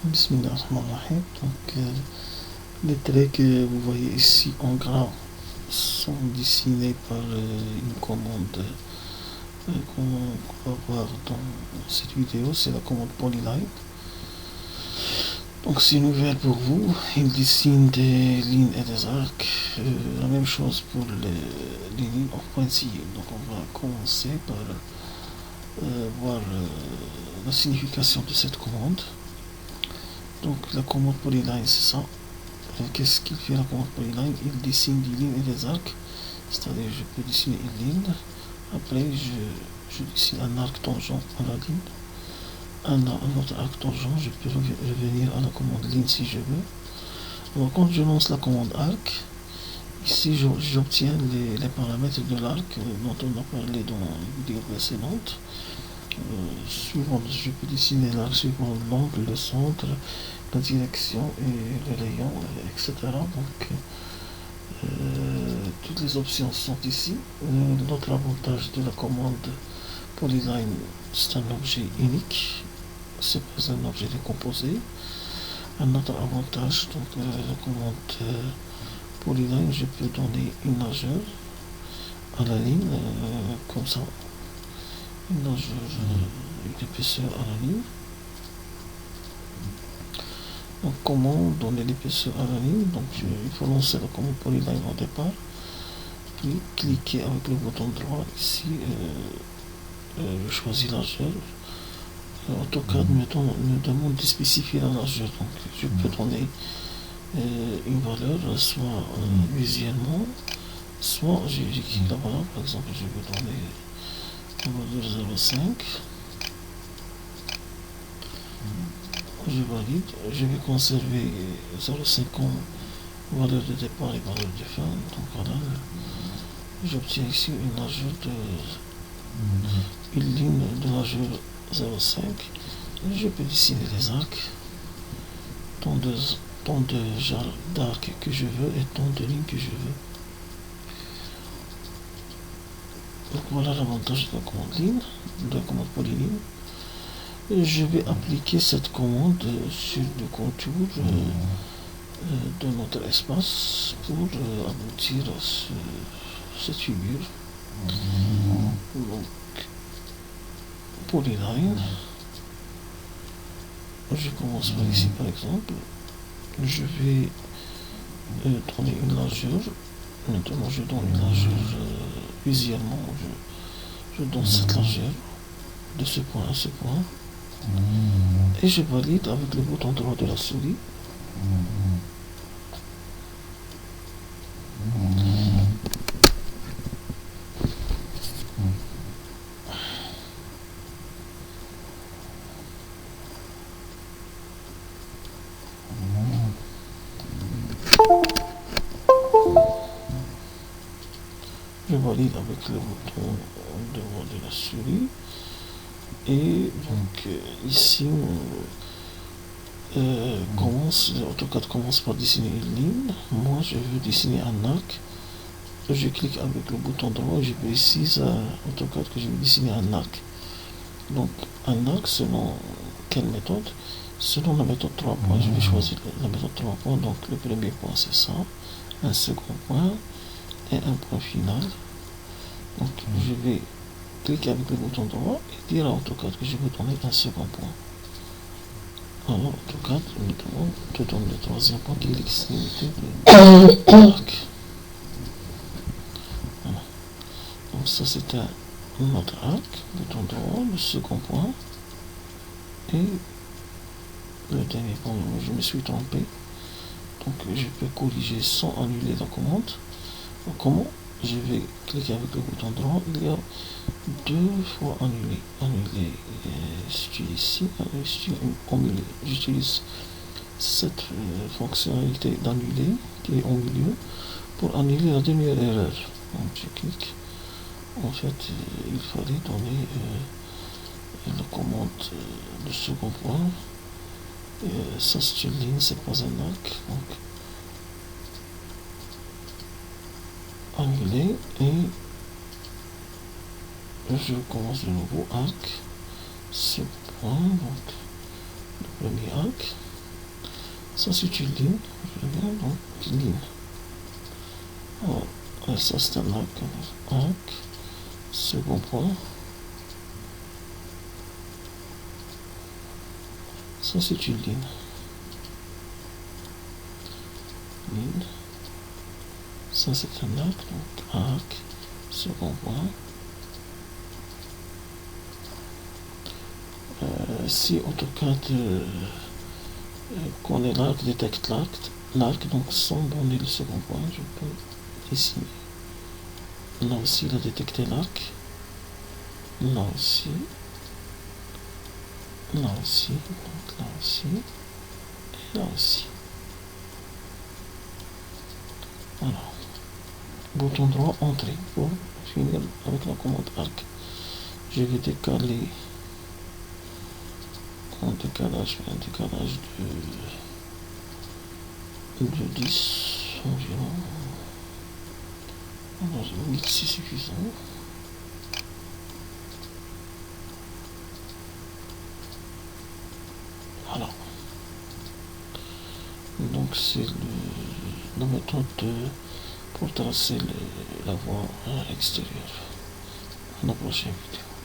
Bismillahirrahmanirrahim. Donc, les traits que vous voyez ici en gras sont dessinés par une commande qu'on va voir dans cette vidéo, c'est la commande Polyline. Donc c'est nouvelle pour vous, il dessine des lignes et des arcs, la même chose pour les lignes en pointillés. Donc on va commencer par voir la signification de cette commande. Donc la commande Polyline c'est ça. Qu'est-ce qu'il fait la commande Polyline? Il dessine des lignes et des arcs, c'est-à-dire je peux dessiner une ligne, après je dessine un arc tangent à la ligne, un autre arc tangent, je peux revenir à la commande ligne si je veux. Alors quand je lance la commande arc, ici j'obtiens les paramètres de l'arc dont on a parlé dans la vidéo précédente. Je peux dessiner l'arc suivant l'angle, le centre, la direction et le rayon, etc. Donc toutes les options sont ici. L'autre avantage de la commande Polyline, c'est un objet unique, c'est pas un objet décomposé. Un autre avantage, donc la commande Polyline, je peux donner une largeur à la ligne, comme ça, une largeur, une épaisseur à la ligne. Donc comment donner l'épaisseur à la ligne? Donc il faut lancer la commande Polyline au départ, puis cliquer avec le bouton droit ici, je choisis largeur. AutoCAD me demande de spécifier la largeur, donc je peux donner une valeur, soit visuellement, soit j'écris la valeur, par exemple je vais donner la valeur 0,5. Je valide, je vais conserver 0,5 comme valeur de départ et valeur de fin. Donc voilà, j'obtiens ici une largeur une ligne de largeur 0,5. Je peux dessiner les arcs, tant de d'arcs que je veux et tant de lignes que je veux. Donc voilà l'avantage de la commande ligne, de la commande polyline. Je vais appliquer cette commande sur le contour de notre espace pour aboutir à cette figure. Donc, Polyline, je commence par ici par exemple, je vais donner une largeur. Maintenant je donne une largeur visuellement, je donne cette largeur de ce point à ce point. Et je valide avec le bouton droit de la souris. Je valide avec le bouton droit de la souris. Et donc ici AutoCAD commence par dessiner une ligne. Moi je veux dessiner un arc. Je clique avec le bouton droit et je précise à AutoCAD que je veux dessiner un arc. Donc un arc selon quelle méthode? Selon la méthode 3 points. Je vais choisir la méthode 3 points. Donc le premier point c'est ça, un second point et un point final. Donc je vais cliquer avec le bouton droit et dire à AutoCAD que je veux donner un second point. Alors AutoCAD me demande de donner le troisième point qui est l'extrémité de l'arc. Voilà. Donc ça c'est un autre arc, bouton droit, le second point et le dernier point. Je me suis trompé. Donc je peux corriger sans annuler la commande. Donc comment? Je vais cliquer avec le bouton droit, il y a deux fois annuler. Ici, au milieu. J'utilise cette fonctionnalité d'annuler qui est au milieu pour annuler la dernière erreur. Donc je clique. En fait, il fallait donner la commande de second point. Ça c'est une ligne, c'est pas un arc. Donc annuler et je commence de nouveau arc, ce point, donc le premier arc, Ça c'est une ligne. Je regarde, donc ligne. Alors, ça c'est un arc. Second point. Ça c'est une ligne. Ligne. Ça c'est un arc, donc arc, second point. Si AutoCAD connaît l'arc, détecte l'arc, donc sans donner le second point, je peux dessiner. Là aussi, il a détecté l'arc. Là aussi. Là aussi. Donc là aussi. Et là aussi. Voilà. Bouton droit, entrée pour finir avec la commande arc. Je vais décaler un décalage de 10 environ. Alors 8 c'est suffisant. Voilà. Donc c'est la méthode pour tracer la voie extérieure. À la prochaine vidéo.